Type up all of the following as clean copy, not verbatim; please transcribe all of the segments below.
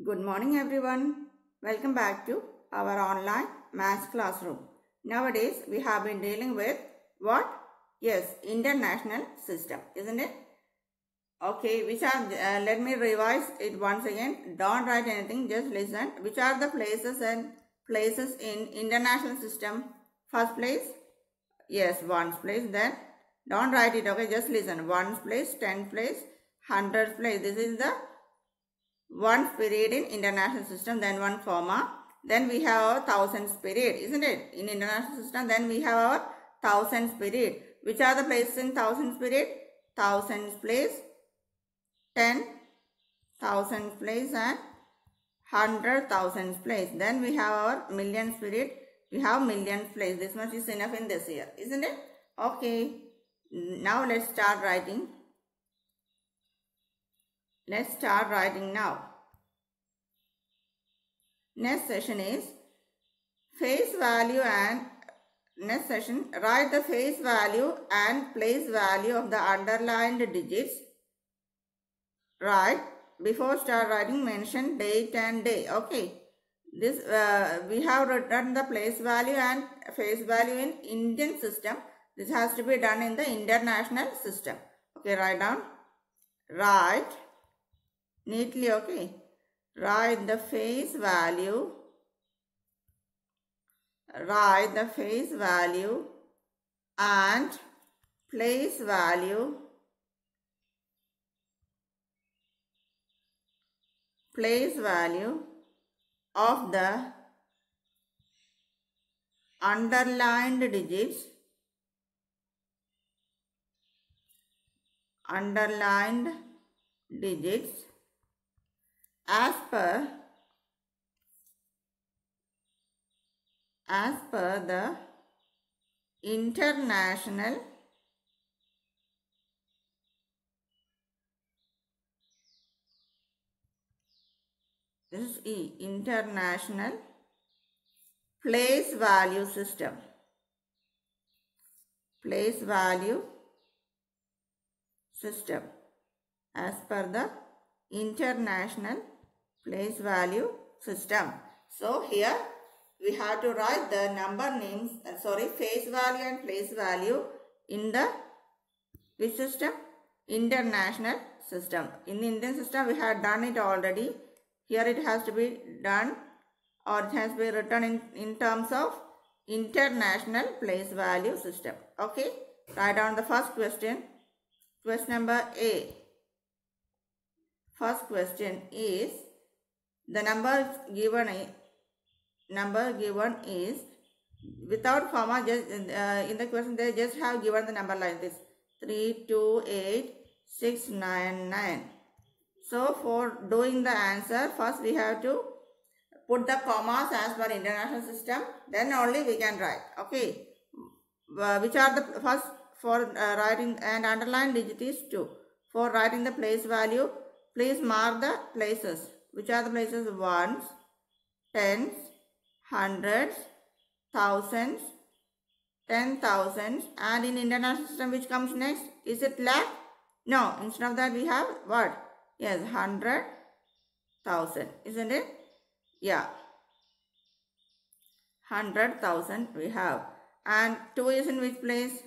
Good morning everyone. Welcome back to our online maths classroom. Nowadays we have been dealing with what? Yes, international system, isn't it? Okay, which are, let me revise it once again. Don't write anything, just listen. Which are the places in international system? First place? Yes, ones place. Then don't write it, okay? Just listen. Ones place, tenth place, hundredth place. This is the one period in international system, then one comma, then we have our thousands period, isn't it? In international system, then we have our thousands period. Which are the places in thousands period? Thousands place, 10,000 place and 100,000 place. Then we have our millions period. We have millions place. This much is enough in this year, isn't it? Okay. Now let's start writing. Let's start writing now. Next session is face value and next session write the face value and place value of the underlined digits. Right, before start writing mention date and day. Okay, this we have written the place value and face value in Indian system. This has to be done in the international system. Okay, write down. Write neatly. Okay, write the face value. Write the face value and place value. Place value of the underlined digits. Underlined digits as per the international international place value system. Place value system as per the international place value system. So here we have to write the number names, face value and place value in the which system? International system. In the Indian system we have done it already. Here it has to be done or it has to be written in terms of international place value system. Okay, write down the first question. Question number A. First question is the number given is without comma. Just in the question they just have given the number like this: 328699. So for doing the answer, first we have to put the commas as per international system, then only we can write. Okay, which are the first for writing and underline digit is 2. For writing the place value, please mark the places. Which are the places? Ones, tens, hundreds, thousands, 10,000s, and in international system which comes next? Is it lakh? No, instead of that we have what? Yes, 100,000, isn't it? Yeah, 100,000 we have. And 2 is in which place?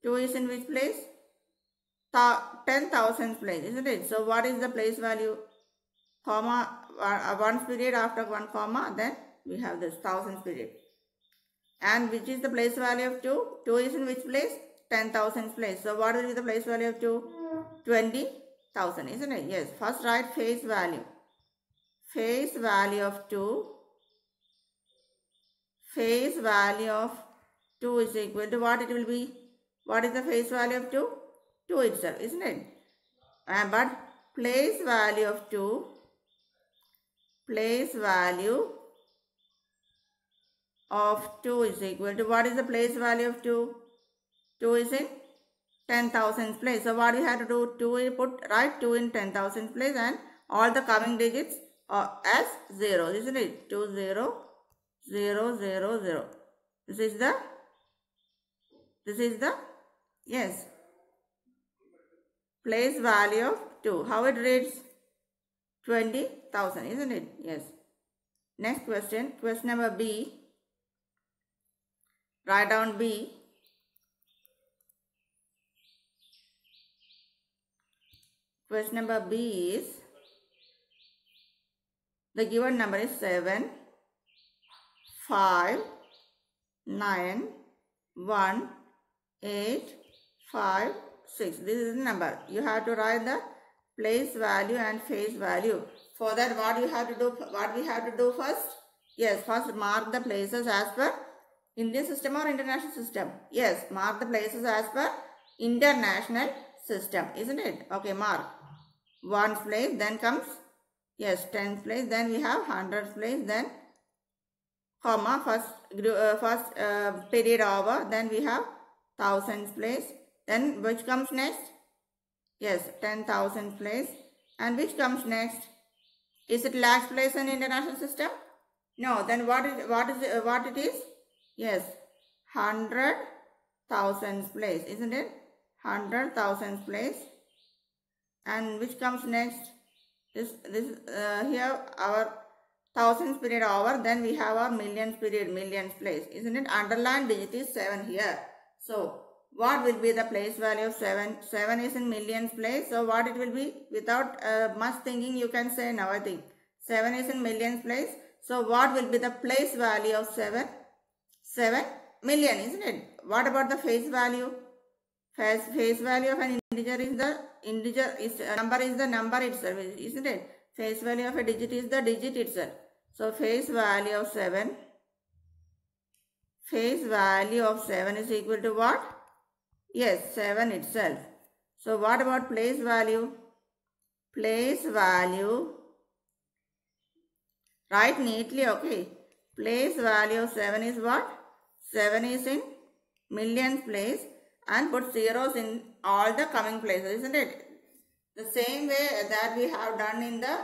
2 is in which place? 10,000 place, isn't it? So what is the place value? Comma, one period after one comma, then we have this thousands period. And which is the place value of 2? 2 is in which place? 10,000 place. So what will be the place value of 2? 20,000, isn't it? Yes. First write face value. Face value of 2. Face value of 2 is equal to what it will be? What is the face value of 2? 2 itself, isn't it? But place value of 2. Place value of 2 is equal to what is the place value of 2? 2 is in 10,000 place. So what we have to do? 2 we write 2 in 10,000 place and all the coming digits are as 0, isn't it? 2 0 0 0 0. This is the yes, place value of 2. How it reads? 20,000, isn't it? Yes. Next question, question number B. Write down B. Question number B is, the given number is 7, 5, 9, 1, 8, 5, 6. This is the number. You have to write the place value and face value. For that, what we have to do first? Yes, first mark the places as per Indian system or international system. Yes, mark the places as per international system, isn't it? Okay, mark. 1st place, then comes, yes, 10th place, then we have 100th place, then comma, first period over, then we have 1000th place, then which comes next? Yes, 10,000th place, and which comes next? Is it lakhs place in international system? No, then what it is? Yes, 100,000th place, isn't it? 100,000th place, and which comes next? Here our thousands period over, then we have our millions period, millions place, isn't it? Underlined digit is 7 here. So what will be the place value of 7? 7 is in millions place. So what it will be? Without much thinking, you can say now, I think 7 is in millions place. So what will be the place value of 7? 7 million, isn't it? What about the face value? Face value of an integer is the number is the number itself, isn't it? Face value of a digit is the digit itself. So face value of 7 is equal to what? Yes, 7 itself. So what about place value? Place value, write neatly, okay. Place value of 7 is what? 7 is in millions place, and put zeros in all the coming places, isn't it? The same way that we have done in the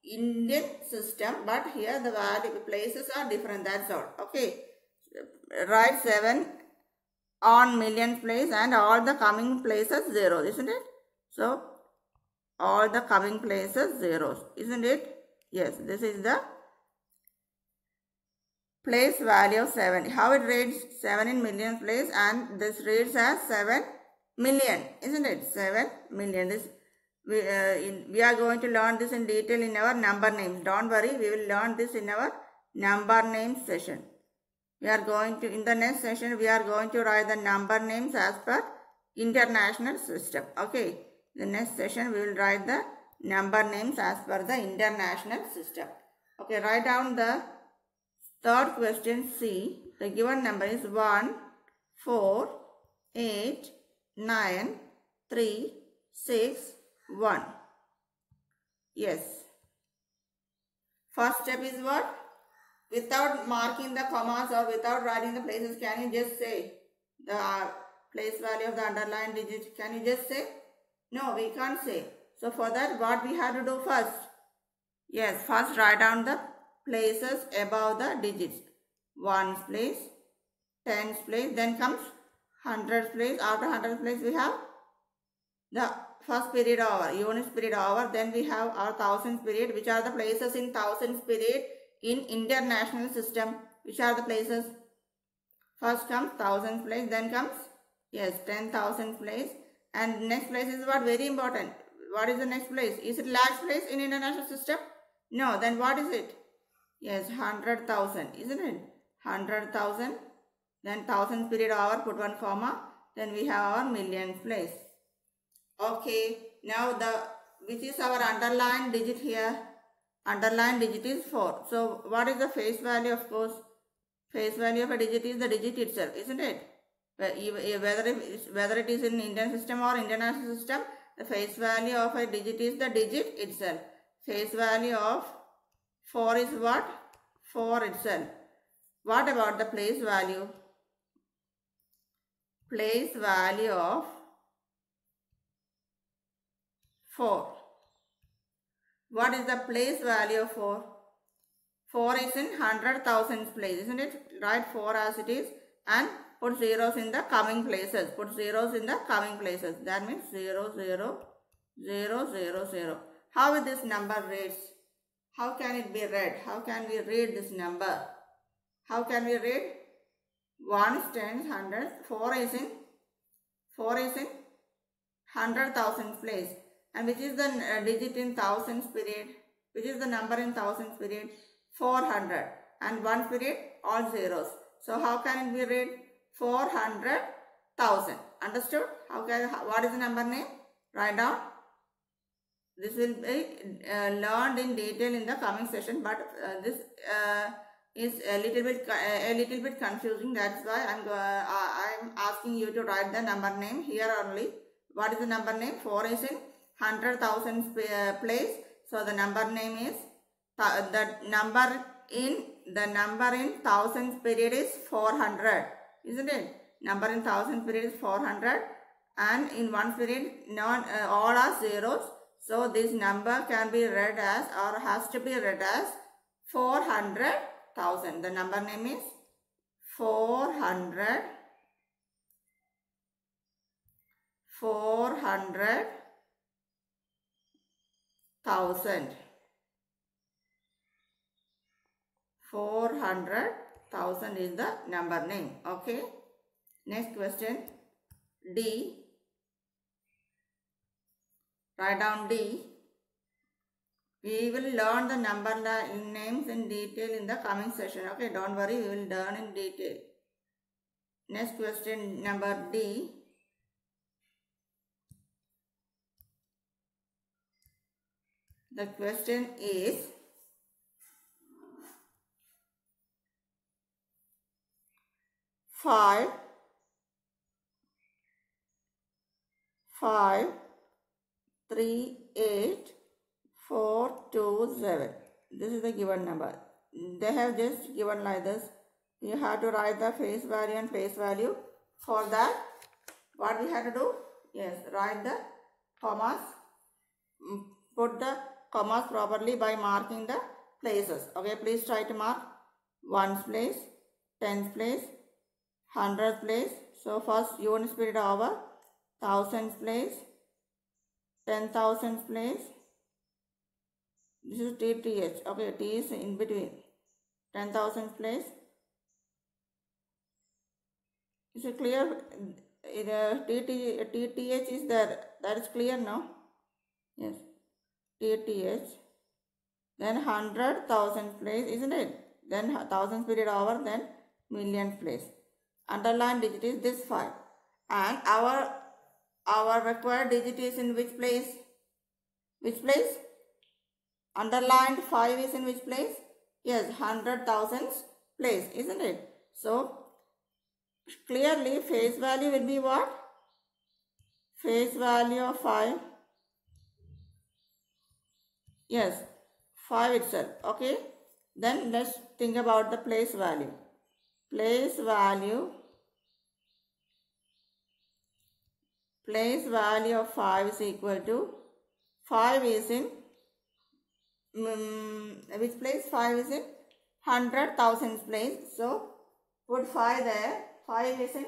Indian system, but here the places are different, that's all. Okay, write 7 on millions place and all the coming places zeros, isn't it? So all the coming places zeros, isn't it? Yes, this is the place value of 7. How it reads? 7 in millions place, and this reads as 7 million, isn't it? 7 million. This we are going to learn this in detail in our number names. Don't worry, we will learn this in our number names session. We are going to, in the next session, we are going to write the number names as per international system. Okay, the next session we will write the number names as per the international system. Okay, write down the third question C. The given number is 1, 4, 8, 9, 3, 6, 1. Yes. First step is what? Without marking the commas or without writing the places, can you just say the place value of the underlined digit? Can you just say? No, we can't say. So for that, what we have to do first? Yes, first write down the places above the digits. 1's place, 10's place, then comes 100's place. After 100's place, we have the first period over, units period over. Then we have our thousands period. Which are the places in thousands period in international system? Which are the places? First comes thousands place, then comes, yes, 10,000 place, and next place is what? Very important. What is the next place? Is it lakhs place in international system? No, then what is it? Yes, 100,000, isn't it? 100,000, then thousands period over, put 1 comma, then we have our million place. Okay, now which is our underlined digit here? Underlined digit is 4. So what is the face value? Of course, face value of a digit is the digit itself, isn't it? Whether it is in Indian system or international system, the face value of a digit is the digit itself. Face value of 4 is what? 4 itself. What about the place value? Place value of 4. What is the place value of 4? 4 is in 100,000 place, isn't it? Write 4 as it is and put zeros in the coming places. Put zeros in the coming places. That means 0, 0, 0, 0, 0. how this number reads? How can it be read? How can we read this number? How can we read? 1 is 10, 100, 4 is in 100,000 place. And which is the digit in thousands period? Which is the number in thousands period? 400. And 1 period, all zeros. So how can it be read? 400,000. Understood? What is the number name? Write down. This will be learned in detail in the coming session, but this is a little bit confusing. That's why I'm asking you to write the number name here only. What is the number name? 4 is in 100,000 place. So the number name is the number in thousands period is 400, isn't it? Number in thousands period is 400, and in one period all are zeros. So this number can be read as, or has to be read as, 400,000. The number name is 400,000. 400,000 is the number name. Okay. Next question. D. Write down D. We will learn the number names in detail in the coming session. Okay, don't worry, we will learn in detail. Next question, number D. The question is, five 3, 8, 4, 2, 7. This is the given number. They have just given like this. You have to write the face value and face value. For that, what we have to do? Yes, write the commas. Put the commas properly by marking the places. Okay, please try to mark 1's place, 10's place, 100's place. So first units period over, 1000's place, 10,000's place. This is TTH. Okay, T is in between. 10,000's place. Is it clear? TTH is there. That is clear now. Yes. TTH. Then 100,000 place, isn't it? Then 1000 period over, then million place. Underlined digit is this 5. And our required digit is in which place? Which place? Underlined 5 is in which place? Yes, 100,000's place, isn't it? So, clearly face value will be what? Face value of 5. Yes, 5 itself. Okay. Then let's think about the place value. Place value of 5 is equal to, 5 is in which place? 5 is in 100,000 place. So put 5 there. 5 is in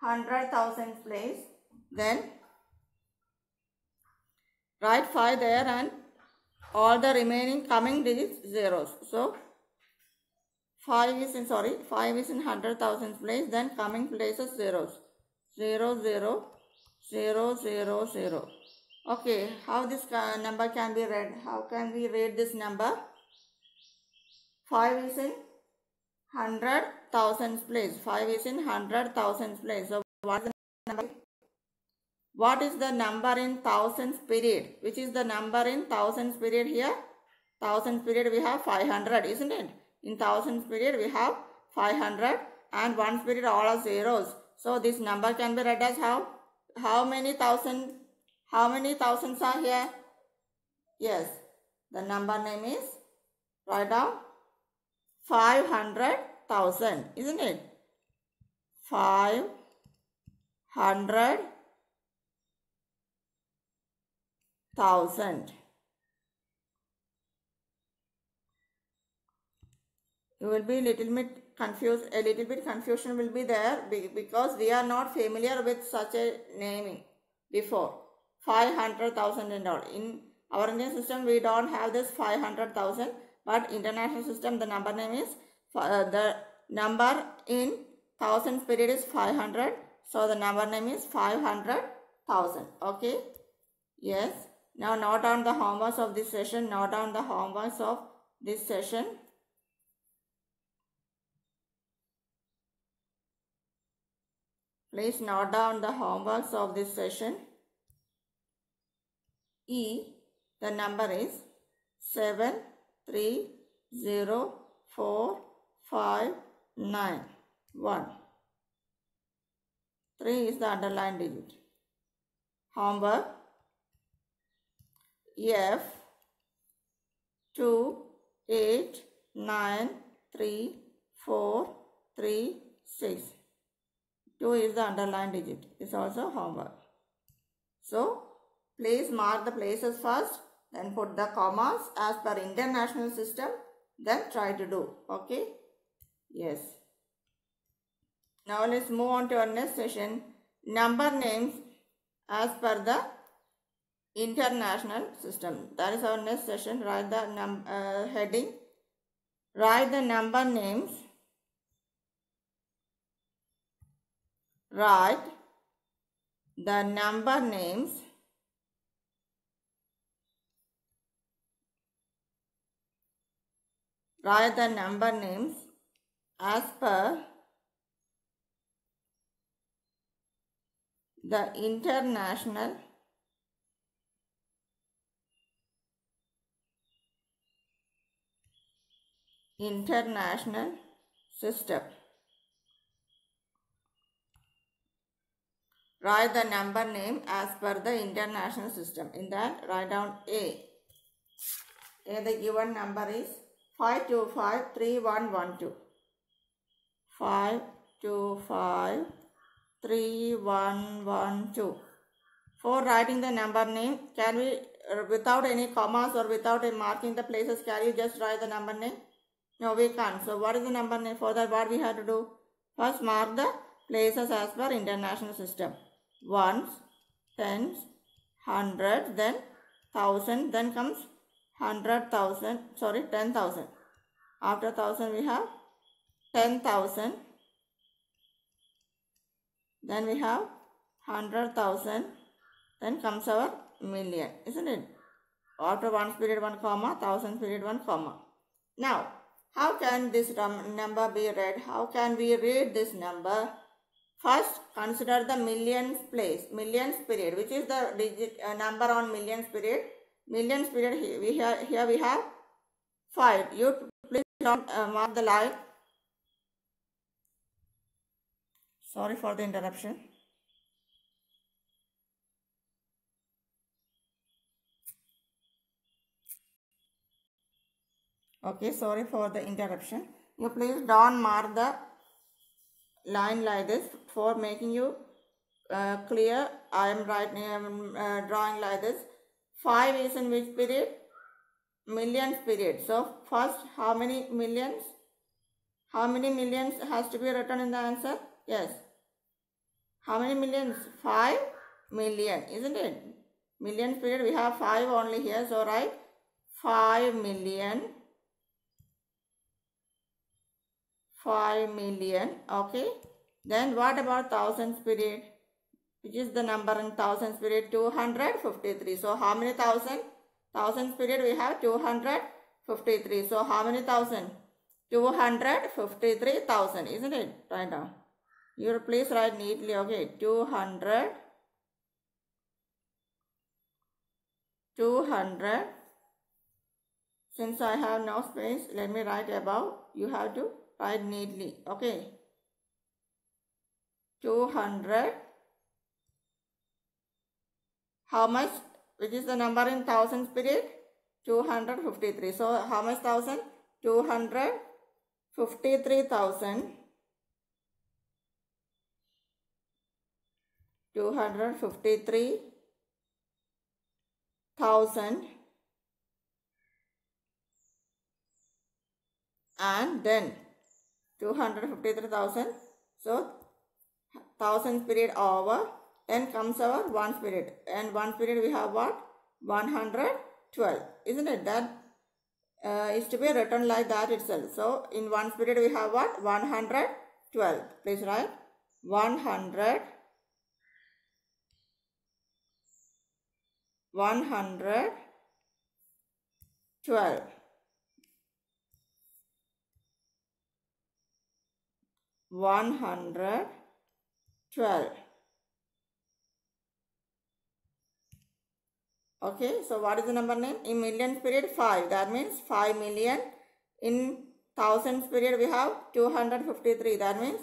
100,000 place. Then write 5 there and all the remaining coming digits zeros. So 5 is in 100,000 place. Then coming places zeros. 0, 0, 0, 0, 0. Okay, how this number can be read? How can we read this number? 5 is in 100,000 place. 5 is in 100,000 place. So what is the number? What is the number in thousands period? Which is the number in thousands period here? Thousands period we have 500, isn't it? In thousands period we have 500 and ones period all are zeros. So this number can be read as how? How many thousands are here? Yes, the number name is, write down, 500,000, isn't it? 500,000. You will be a little bit confusion will be there because we are not familiar with such a naming before. 500,000 and all. In Our Indian system, we don't have this 500,000, but international system, the number name is, the number in thousands period is 500. So the number name is 500,000. Okay. Yes. Now note down the homeworks of this session. Note down the homeworks of this session. Please note down the homeworks of this session. E, the number is 7304591. 3 is the underlined digit. Homework. F 28934336. 2 is the underlined digit. It's also homework. So, please mark the places first, then put the commas as per international system, then try to do. Okay? Yes. Now, let's move on to our next session. Number names as per the international system. That is our next session. Write the heading. Write the number names. Write the number names as per the international system. Write the number name as per the international system. In that, write down A. A, the given number is 5253112. 5253112. For writing the number name, can we, without any commas or without marking the places, can you just write the number name? No, we can't. So, what is the number name? For that, what we have to do? First, mark the places as per international system. Ones, tens, hundreds, then thousand, then comes 100,000, 10,000. After 1,000 we have 10,000. Then we have 100,000. Then comes our million, isn't it? After ones period 1 comma, thousands period 1 comma. Now, how can this number be read? How can we read this number? First, consider the millions place, millions period, which is the digit number on millions period. Millions period, here we have 5. You please don't mark the line. Sorry for the interruption. Okay, sorry for the interruption. You please don't mark the line like this for making you clear. I am drawing like this. 5 is in which period? Millions period. So first, how many millions? How many millions has to be written in the answer? Yes. How many millions? 5 million, isn't it? Millions period, we have 5 only here. So write 5 million. 5 million. Okay. Then what about thousands period? Which is the number in thousands period? 253. So how many thousand? Thousands period we have 253. So how many thousand? 253,000, isn't it? Write down. You please write neatly. Okay. 200. Since I have no space, let me write above. You have to write neatly. Okay. 200. How much? Which is the number in thousands period? 253. So how much thousand? 253,000. 253,000. And then 253,000. So thousands period over. Then comes our ones period. And ones period we have what? 100 12. Isn't it? That is to be written like that itself. So in ones period we have what? 112. Please write 100, 112, 112. Okay, so what is the number name? In millions period 5. That means 5 million. In thousands period we have 253. That means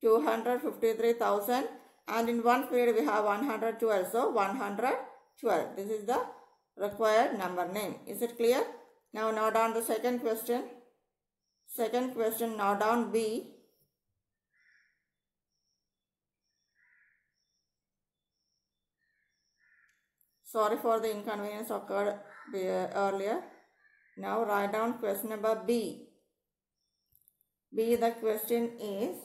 253,000. And in one period we have 112. So 112. This is the required number name. Is it clear? Now note down the second question. Second question, note down B. Sorry for the inconvenience occurred earlier. Now write down question number B. B, the question is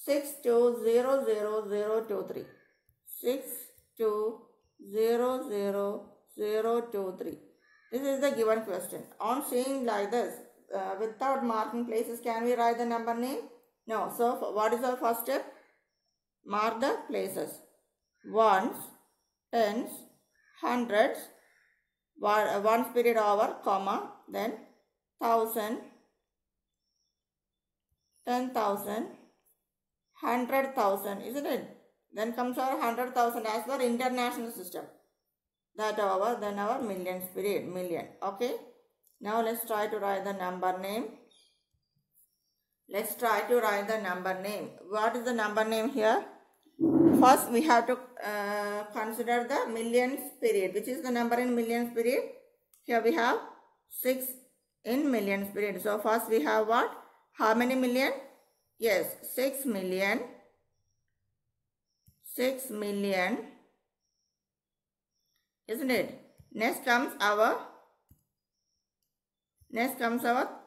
62000023. 62000023. This is the given question. On seeing like this, without marking places, can we write the number name? No. So what is our first step? Mark the places. Ones, tens, hundreds, ones period over, comma, then 1,000, 10,000, 100,000, isn't it? Then comes our 100,000 as per international system. That over, then our millions period, million. Okay. Now let's try to write the number name. Let's try to write the number name. What is the number name here? First, we have to consider the millions period. Which is the number in millions period? Here we have 6 in millions period. So, first we have what? How many million? Yes, 6 million. 6 million. Isn't it? Next comes our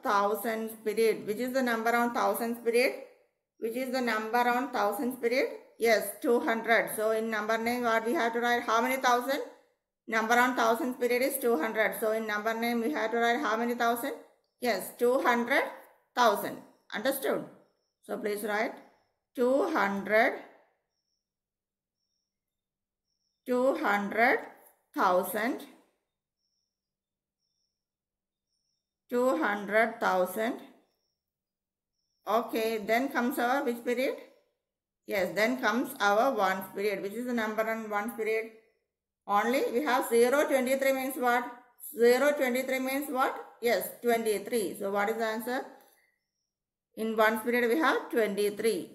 thousands period. Which is the number on thousands period? Which is the number on thousands period? Yes, 200. So in number name what we have to write? How many thousand? Number on thousands period is 200. So in number name we have to write how many thousand? Yes, 200,000. Understood? So please write 200,000. 200,000. Okay, then comes our which period? Yes, then comes our ones period. Which is the number on ones period? Only we have 0, 23 means what? 0, 23 means what? Yes, 23. So what is the answer? In ones period we have 23.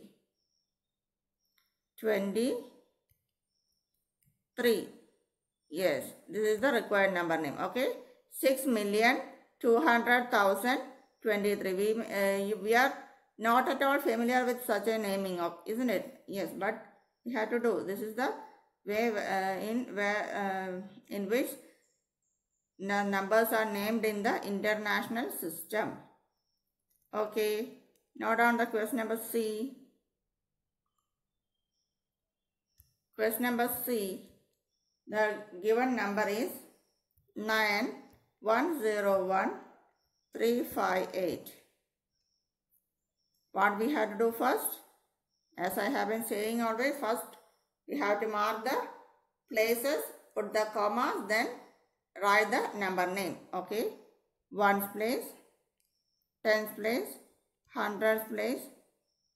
23. Yes, this is the required number name. Okay, 6,200,023. We are not at all familiar with such a naming of, isn't it? Yes, but we have to do. This is the way in which the numbers are named in the international system. Okay, note down the question number C. Question number C. The given number is 9101358. What we have to do first? As I have been saying always, first we have to mark the places, put the commas, then write the number name. Okay. Ones place, tens place, hundreds place,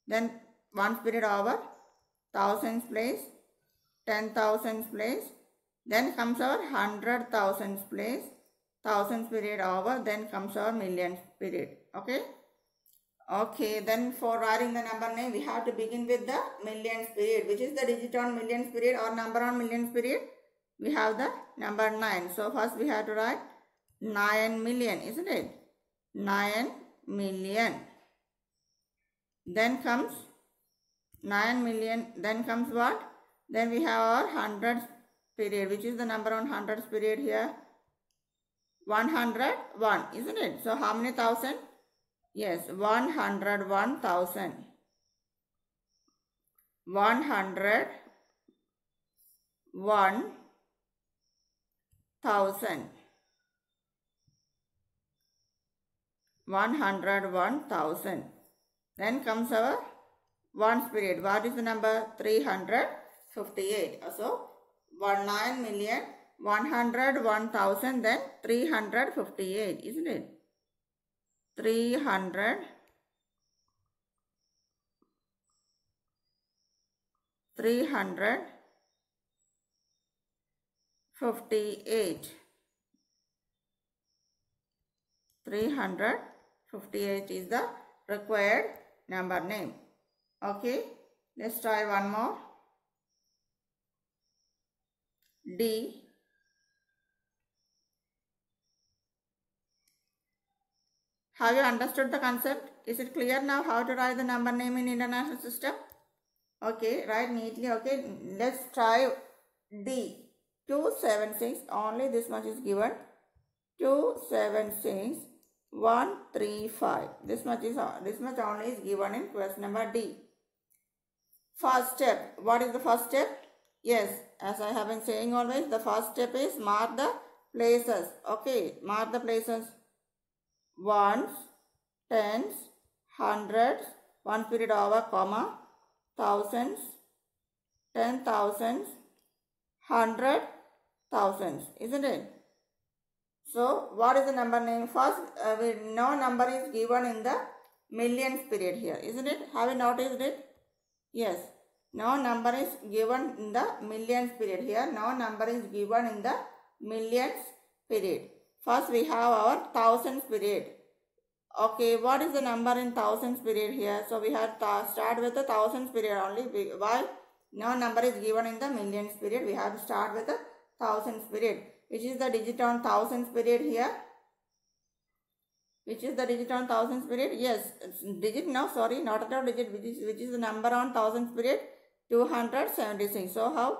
then ones period over, thousands place, 10,000 place, then comes our 100,000 place, thousands period over, then comes our millions period. Okay. Okay, then for writing the number name, we have to begin with the millions period. Which is the digit on millions period or number on millions period? We have the number 9. So first we have to write 9 million, isn't it? 9 million. Then comes 9 million. Then comes what? Then we have our hundreds period. Which is the number on hundreds period here? 101, isn't it? So how many thousand? Yes, 101,000. 101,000. 101,000. Then comes our ones period. What is the number? 358. So 19,101,000, then 358, isn't it? 358. 358 is the required number name. Okay, let's try one more. D. Have you understood the concept? Is it clear now how to write the number name in international system? Okay, write neatly. Okay, let's try D. 276, only this much is given. 276, 135. This much only is given in question number D. First step. What is the first step? Yes, as I have been saying always, the first step is mark the places. Okay, mark the places. Ones, tens, hundreds, one period over, comma, thousands, 10,000s, 100,000s, isn't it? So, what is the number name? First, no number is given in the millions period here, isn't it? Have you noticed it? Yes. No number is given in the millions period here. No number is given in the millions period. First, we have our thousands period. Okay, what is the number in thousands period here? So, we have to start with the thousands period only. Why? No number is given in the millions period. We have to start with the thousands period. Which is the digit on thousands period here? Which is the digit on thousands period? Yes, digit, no, sorry, not at all digit. Which is the number on thousands period? 276. So, how?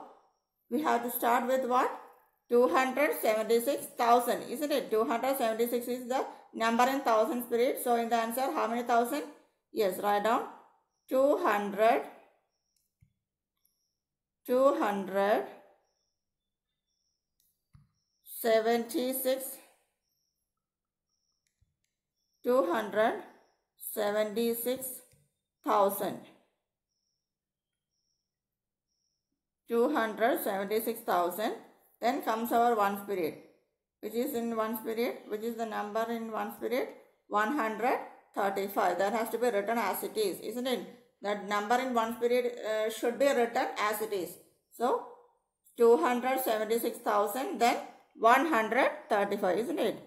We have to start with what? 276,000, isn't it? 276 is the number in thousands period. So, in the answer, how many thousand? Yes, write down 276,000. 276,000. Then comes our ones period. Which is in ones period? Which is the number in ones period? 135. That has to be written as it is, isn't it? That number in ones period should be written as it is. So, 276,000, then 135, isn't it?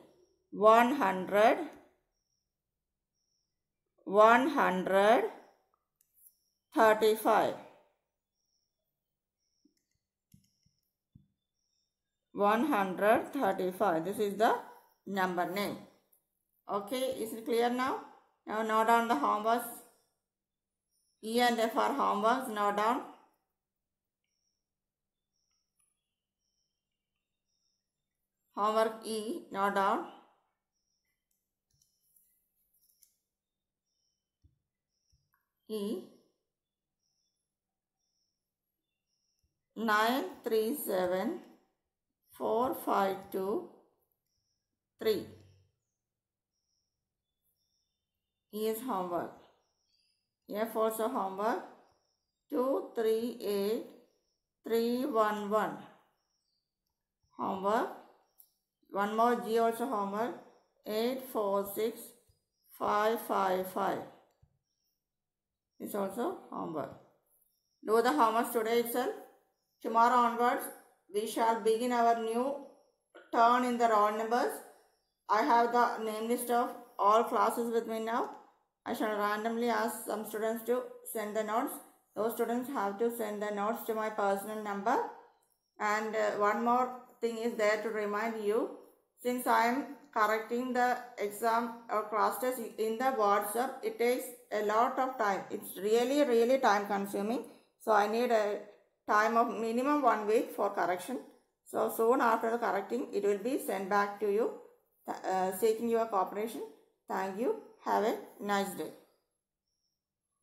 135. 135. This is the number name. Okay, is it clear now? Now note down the homeworks. E and F are homeworks. Note down. Homework E, note down. E. 9374523. E is homework. F also homework. 238311. Homework. One more G also homework. 846555. It's also homework. Do the homework today itself. Tomorrow onwards, we shall begin our new turn in the roll numbers. I have the name list of all classes with me now. I shall randomly ask some students to send the notes. Those students have to send the notes to my personal number. And one more thing is there to remind you, since I am correcting the exam or class test in the WhatsApp, it takes a lot of time. It's really time consuming. So I need a time of minimum 1 week for correction. So soon after the correcting, it will be sent back to you, seeking your cooperation. Thank you. Have a nice day.